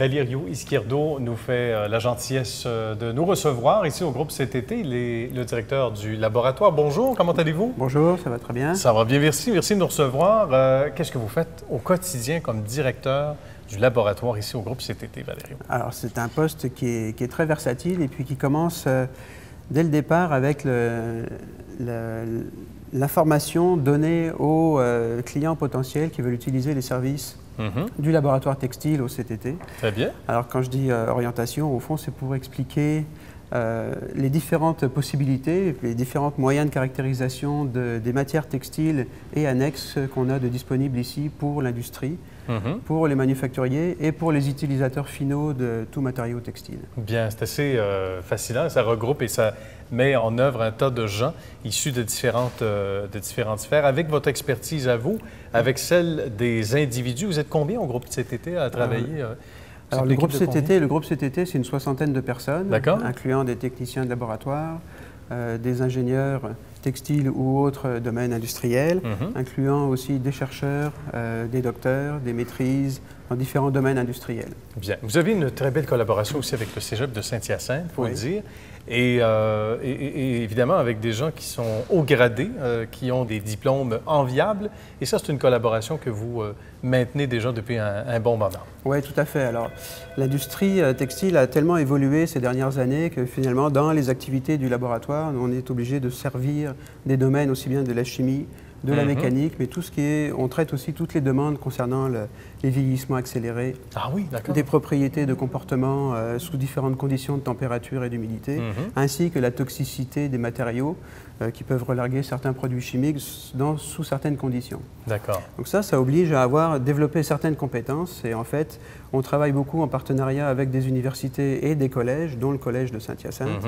Valerio Izquierdo nous fait la gentillesse de nous recevoir ici au groupe CTT. Il est le directeur du laboratoire. Bonjour, comment allez-vous? Bonjour, ça va très bien. Ça va bien, merci. Merci de nous recevoir. Qu'est-ce que vous faites au quotidien comme directeur du laboratoire ici au groupe CTT, Valerio? Alors, c'est un poste qui est très versatile et puis qui commence dès le départ avec l'information donnée aux clients potentiels qui veulent utiliser les services du laboratoire textile au CTT. Très bien. Alors, quand je dis orientation, au fond, c'est pour expliquer les différentes possibilités, les différents moyens de caractérisation des matières textiles et annexes qu'on a de disponibles ici pour l'industrie, pour les manufacturiers et pour les utilisateurs finaux de tout matériau textile. Bien, c'est assez fascinant. Ça regroupe et ça met en œuvre un tas de gens issus de différentes sphères. Avec votre expertise à vous, avec celle des individus, vous êtes combien au groupe CTT à travailler? Alors, le groupe CTT, c'est une soixantaine de personnes, incluant des techniciens de laboratoire, des ingénieurs textiles ou autres domaines industriels, incluant aussi des chercheurs, des docteurs, des maîtrises dans différents domaines industriels. Bien. Vous avez une très belle collaboration aussi avec le Cégep de Saint-Hyacinthe, il faut le dire, et évidemment avec des gens qui sont haut gradés, qui ont des diplômes enviables, et ça, c'est une collaboration que vous maintenez déjà depuis un bon moment. Oui, tout à fait. Alors, l'industrie textile a tellement évolué ces dernières années que finalement, dans les activités du laboratoire, on est obligé de servir des domaines aussi bien de la chimie, de la mécanique, mais tout ce qui est, on traite aussi toutes les demandes concernant les vieillissements accélérés, des propriétés de comportement sous différentes conditions de température et d'humidité, ainsi que la toxicité des matériaux qui peuvent relarguer certains produits chimiques sous certaines conditions. D'accord. Donc ça oblige à développer certaines compétences et en fait, on travaille beaucoup en partenariat avec des universités et des collèges, dont le collège de Saint-Hyacinthe,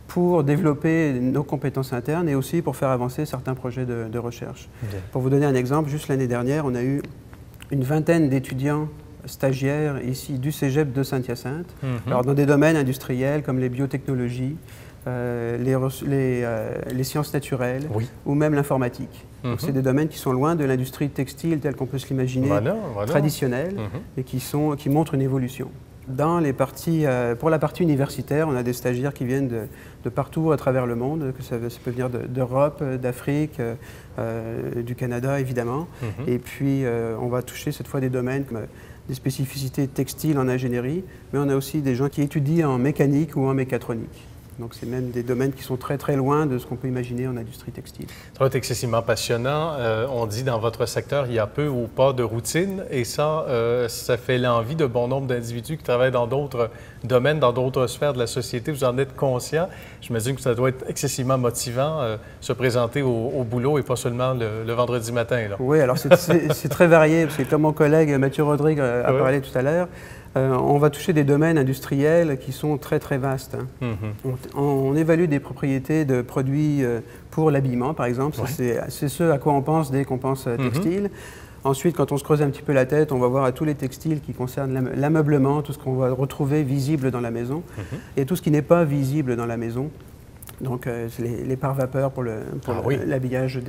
pour développer nos compétences internes et aussi pour faire avancer certains projets de recherche. Bien. Pour vous donner un exemple, juste l'année dernière, on a eu une vingtaine d'étudiants stagiaires ici du Cégep de Saint-Hyacinthe, alors dans des domaines industriels comme les biotechnologies, les sciences naturelles ou même l'informatique. Donc c'est des domaines qui sont loin de l'industrie textile telle qu'on peut se l'imaginer traditionnelle et qui montrent une évolution. Pour la partie universitaire, on a des stagiaires qui viennent de partout à travers le monde, ça peut venir d'Europe, d'Afrique, du Canada évidemment. Et puis on va toucher cette fois des domaines comme des spécificités textiles en ingénierie, mais on a aussi des gens qui étudient en mécanique ou en mécatronique. Donc, c'est même des domaines qui sont très, très loin de ce qu'on peut imaginer en industrie textile. Ça va être excessivement passionnant. On dit dans votre secteur, il y a peu ou pas de routine. Et ça, ça fait l'envie de bon nombre d'individus qui travaillent dans d'autres domaines, dans d'autres sphères de la société. Vous en êtes conscient. J'imagine que ça doit être excessivement motivant, se présenter au boulot et pas seulement le vendredi matin. Là. Oui, alors c'est très varié, parce que comme mon collègue Mathieu Rodrigue a parlé tout à l'heure, on va toucher des domaines industriels qui sont très, très vastes. On évalue des propriétés de produits pour l'habillement, par exemple. C'est ce à quoi on pense dès qu'on pense textile. Ensuite, quand on se creuse un petit peu la tête, on va voir à tous les textiles qui concernent l'ameublement, tout ce qu'on va retrouver visible dans la maison, et tout ce qui n'est pas visible dans la maison. Donc, les pare-vapeurs pour l'habillage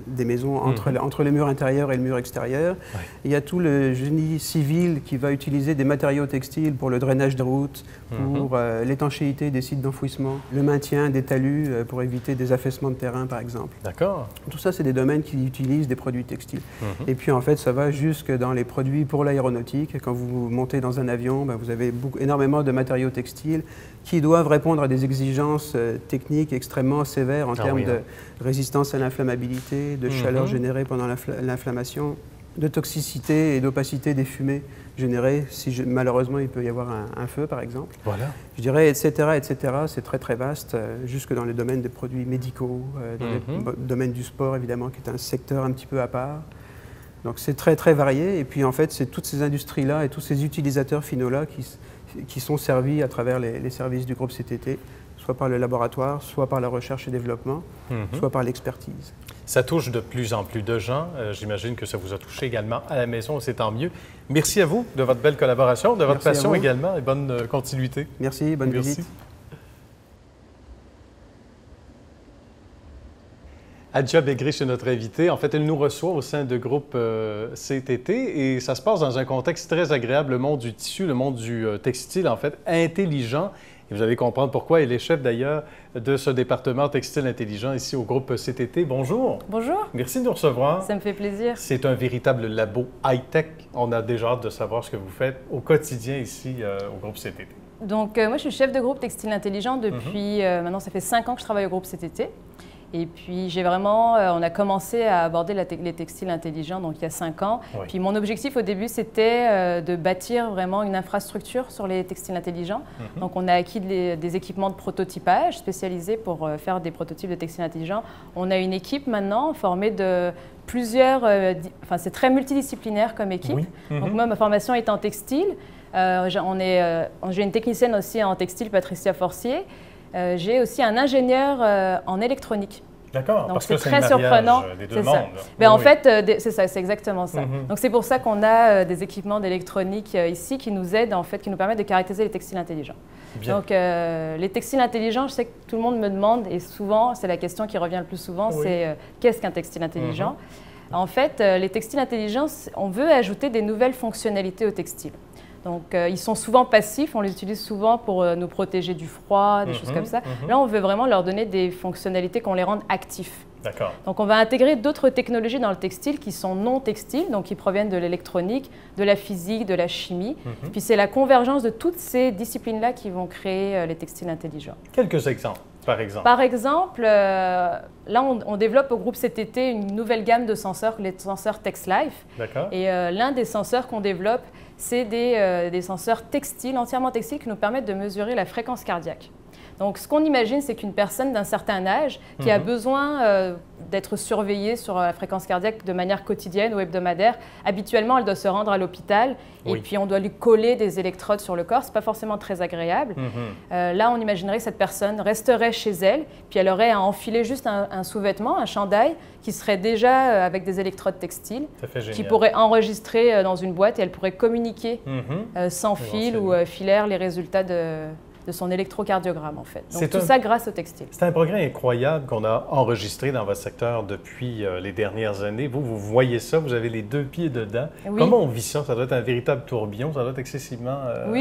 des maisons entre le mur intérieur et le mur extérieur. Il y a tout le génie civil qui va utiliser des matériaux textiles pour le drainage de routes, pour l'étanchéité des sites d'enfouissement, le maintien des talus pour éviter des affaissements de terrain, par exemple. D'accord. Tout ça, c'est des domaines qui utilisent des produits textiles. Et puis, en fait, ça va jusque dans les produits pour l'aéronautique. Quand vous montez dans un avion, vous avez énormément de matériaux textiles qui doivent répondre à des exigences techniques extrêmement sévères en termes de résistance à l'inflammabilité, de chaleur générée pendant l'inflammation, de toxicité et d'opacité des fumées générées si malheureusement il peut y avoir un feu par exemple. Voilà. Je dirais etc. C'est très très vaste, jusque dans les domaines des produits médicaux, dans le domaine du sport évidemment qui est un secteur un petit peu à part. Donc c'est très très varié et puis en fait c'est toutes ces industries-là et tous ces utilisateurs finaux-là qui sont servis à travers les services du groupe CTT, soit par le laboratoire, soit par la recherche et développement, soit par l'expertise. Ça touche de plus en plus de gens. J'imagine que ça vous a touché également à la maison, c'est tant mieux. Merci à vous de votre belle collaboration, de votre passion également et bonne continuité. Merci, bonne visite. Adja Begrich est notre invitée. En fait, elle nous reçoit au sein de groupe CTT et ça se passe dans un contexte très agréable, le monde du tissu, le monde du textile, en fait, intelligent. Et vous allez comprendre pourquoi. Elle est chef d'ailleurs de ce département textile intelligent ici au groupe CTT. Bonjour. Bonjour. Merci de nous recevoir. Ça me fait plaisir. C'est un véritable labo high-tech. On a déjà hâte de savoir ce que vous faites au quotidien ici au groupe CTT. Donc, moi, je suis chef de groupe textile intelligent depuis, maintenant, ça fait 5 ans que je travaille au groupe CTT. Et puis, on a commencé à aborder les textiles intelligents, donc il y a 5 ans. Oui. Puis, mon objectif au début, c'était de bâtir vraiment une infrastructure sur les textiles intelligents. Donc, on a acquis des équipements de prototypage spécialisés pour faire des prototypes de textiles intelligents. On a une équipe maintenant formée de plusieurs, c'est très multidisciplinaire comme équipe. Oui. Donc, moi, ma formation est en textile. J'ai une technicienne aussi en textile, Patricia Forcier. J'ai aussi un ingénieur en électronique. D'accord, parce que c'est très surprenant. Des deux mondes. Ben, en fait, c'est ça, c'est exactement ça. Donc c'est pour ça qu'on a des équipements d'électronique ici qui nous aident, en fait, qui nous permettent de caractériser les textiles intelligents. Bien. Donc les textiles intelligents, je sais que tout le monde me demande, et souvent, c'est la question qui revient le plus souvent, c'est qu'est-ce qu'un textile intelligent? En fait, les textiles intelligents, on veut ajouter des nouvelles fonctionnalités aux textiles. Donc, ils sont souvent passifs, on les utilise souvent pour nous protéger du froid, des choses comme ça. Là, on veut vraiment leur donner des fonctionnalités qu'on les rende actifs. D'accord. Donc, on va intégrer d'autres technologies dans le textile qui sont non textiles, donc qui proviennent de l'électronique, de la physique, de la chimie. Puis, c'est la convergence de toutes ces disciplines-là qui vont créer les textiles intelligents. Quelques exemples, par exemple. Par exemple, là, on développe au groupe CTT une nouvelle gamme de senseurs, les senseurs TexLife. D'accord. Et l'un des senseurs qu'on développe, c'est des senseurs textiles, entièrement textiles, qui nous permettent de mesurer la fréquence cardiaque. Donc, ce qu'on imagine, c'est qu'une personne d'un certain âge qui a besoin d'être surveillée sur la fréquence cardiaque de manière quotidienne ou hebdomadaire, habituellement, elle doit se rendre à l'hôpital et puis on doit lui coller des électrodes sur le corps. Ce n'est pas forcément très agréable. Là, on imaginerait que cette personne resterait chez elle, puis elle aurait à enfiler juste un sous-vêtement, un chandail, qui serait déjà avec des électrodes textiles, qui pourrait enregistrer dans une boîte et elle pourrait communiquer sans fil ou filaire les résultats de son électrocardiogramme, en fait. Donc, tout ça grâce au textile. C'est un progrès incroyable qu'on a enregistré dans votre secteur depuis les dernières années. Vous voyez ça, vous avez les deux pieds dedans. Oui. Comment on vit ça? Ça doit être un véritable tourbillon, ça doit être excessivement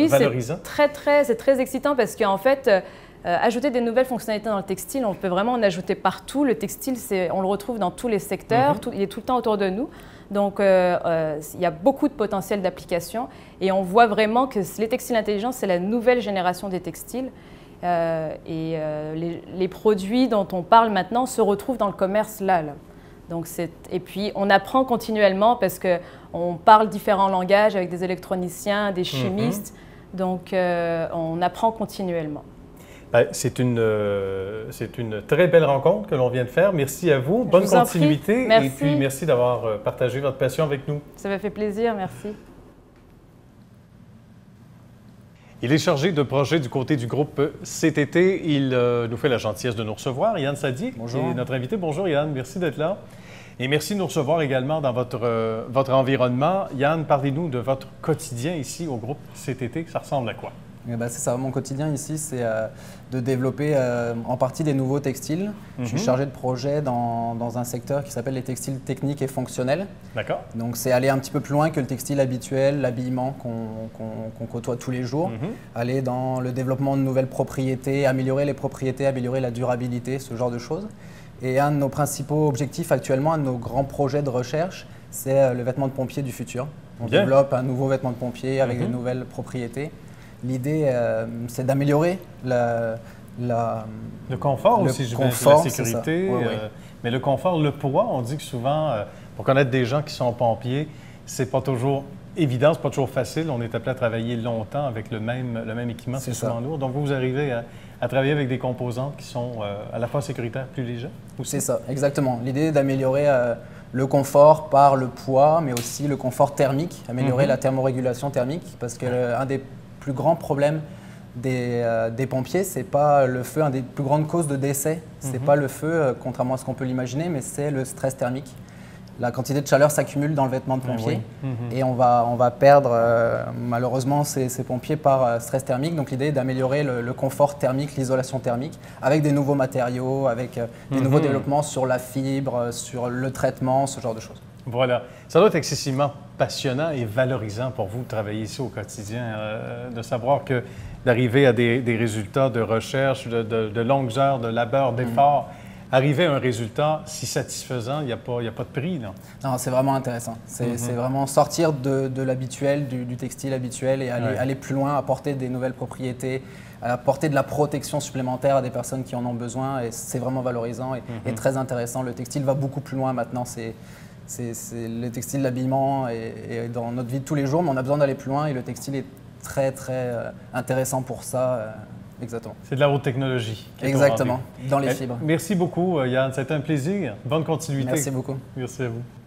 valorisant. Oui, c'est très excitant parce qu'en fait, ajouter des nouvelles fonctionnalités dans le textile, on peut vraiment en ajouter partout. Le textile, on le retrouve dans tous les secteurs, il est tout le temps autour de nous. Donc, il y a beaucoup de potentiel d'application et on voit vraiment que les textiles intelligents, c'est la nouvelle génération des textiles. Les produits dont on parle maintenant se retrouvent dans le commerce là. Donc, et puis, on apprend continuellement parce qu'on parle différents langages avec des électroniciens, des chimistes. Donc, on apprend continuellement. C'est une très belle rencontre que l'on vient de faire. Merci à vous. Bonne continuité. Merci. Et puis, merci d'avoir partagé votre passion avec nous. Ça m'a fait plaisir. Merci. Il est chargé de projet du côté du groupe CTT. Il nous fait la gentillesse de nous recevoir. Yann Sadi est notre invité. Bonjour Yann, merci d'être là. Et merci de nous recevoir également dans votre environnement. Yann, parlez-nous de votre quotidien ici au groupe CTT. Ça ressemble à quoi? C'est ça, mon quotidien ici, c'est de développer en partie des nouveaux textiles. Je suis chargé de projet dans un secteur qui s'appelle les textiles techniques et fonctionnels. D'accord. Donc c'est aller un petit peu plus loin que le textile habituel, l'habillement qu'on côtoie tous les jours. Aller dans le développement de nouvelles propriétés, améliorer les propriétés, améliorer la durabilité, ce genre de choses. Et un de nos principaux objectifs actuellement, un de nos grands projets de recherche, c'est le vêtement de pompier du futur. On développe un nouveau vêtement de pompier avec de nouvelles propriétés. L'idée, c'est d'améliorer le confort aussi, je pense, la sécurité. Mais le confort, le poids, on dit que souvent, pour connaître des gens qui sont pompiers, c'est pas toujours évident, c'est pas toujours facile. On est appelé à travailler longtemps avec le même équipement, c'est souvent lourd. Donc, vous arrivez à travailler avec des composantes qui sont à la fois sécuritaires, plus légères aussi. C'est ça, exactement. L'idée est d'améliorer le confort par le poids, mais aussi le confort thermique, améliorer la thermorégulation thermique, parce qu'un des plus grands problèmes des pompiers, c'est pas le feu, une des plus grandes causes de décès, c'est pas le feu, contrairement à ce qu'on peut l'imaginer, mais c'est le stress thermique. la quantité de chaleur s'accumule dans le vêtement de pompier et on va perdre malheureusement ces pompiers par stress thermique. Donc l'idée est d'améliorer le confort thermique, l'isolation thermique avec des nouveaux matériaux, avec des nouveaux développements sur la fibre, sur le traitement, ce genre de choses. Voilà. Ça doit être excessivement passionnant et valorisant pour vous de travailler ici au quotidien, de savoir que d'arriver à des résultats de recherche, de longues heures, de labeur, d'efforts, arriver à un résultat si satisfaisant, il n'y a pas de prix, non? Non, c'est vraiment intéressant. C'est vraiment sortir de l'habituel, du textile habituel et aller plus loin, apporter des nouvelles propriétés, apporter de la protection supplémentaire à des personnes qui en ont besoin. Et c'est vraiment valorisant et très intéressant. Le textile va beaucoup plus loin maintenant. Le textile, l'habillement est dans notre vie de tous les jours, mais on a besoin d'aller plus loin et le textile est très, très intéressant pour ça. Exactement. C'est de la haute technologie. Exactement, dans les fibres. Merci beaucoup, Yann. C'était un plaisir. Bonne continuité. Merci beaucoup. Merci à vous.